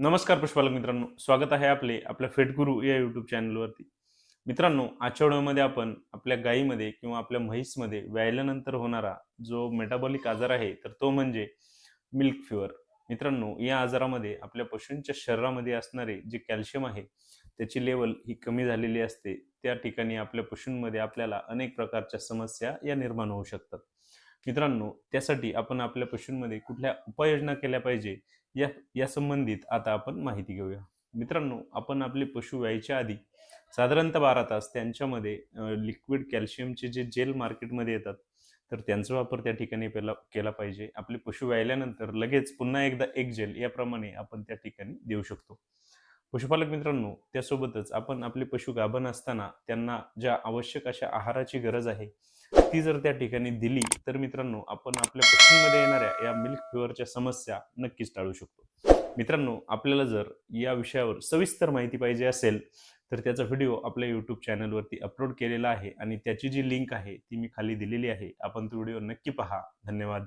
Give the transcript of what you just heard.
नमस्कार पशुपालक मित्रांनो, स्वागत आहे आपल्या फेटगुरू या यूट्यूब चॅनलवरती. मित्रांनो, आजच्या व्हिडिओमध्ये आपण आपल्या गायीमध्ये किंवा आपल्या म्हैसमध्ये व्याल्यानंतर होणारा जो मेटाबॉलिक आजार आहे, तर तो म्हणजे मिल्क फिवर. मित्रांनो, या आजारामध्ये आपल्या पशूंच्या शरीरामध्ये असणारे जे कॅल्शियम आहे, त्याची लेवल ही कमी झालेली असते. त्या ठिकाणी आपल्या पशूंमध्ये आपल्याला अनेक प्रकारच्या समस्या या निर्माण होऊ शकतात. मित्रांनो, त्यासाठी आपण आपल्या पशूंमध्ये कुठल्या उपाययोजना केल्या पाहिजे या संबंधित आता आपण माहिती घेऊया. मित्रांनो, आपण आपले पशु व्यायच्या आधी साधारणतः 12 तास त्यांच्यामध्ये लिक्विड कॅल्शियमचे जे जेल मार्केटमध्ये येतात, तर त्यांचा वापर त्या ठिकाणी पहिला केला पाहिजे. आपले पशु व्यायल्यानंतर लगेच पुन्हा एकदा एक जेल याप्रमाणे आपण त्या ठिकाणी देऊ शकतो. पशुपालक मित्रांनो, त्यासोबतच आपण आपले पशु गाभण असताना त्यांना ज्या आवश्यक अशा आहाराची गरज आहे, ती जर त्या ठिकाणी दिली, तर मित्रांनो आपण आपल्या पशूंमध्ये येणाऱ्या या मिल्क फिवरच्या समस्या नक्कीच टाळू शकतो. मित्रांनो, आपल्याला जर या विषयावर सविस्तर माहिती पाहिजे असेल, तर त्याचा व्हिडिओ आपल्या यूट्यूब चॅनलवरती अपलोड केलेला आहे आणि त्याची जी लिंक आहे ती मी खाली दिलेली आहे. आपण तो व्हिडिओ नक्की पहा. धन्यवाद.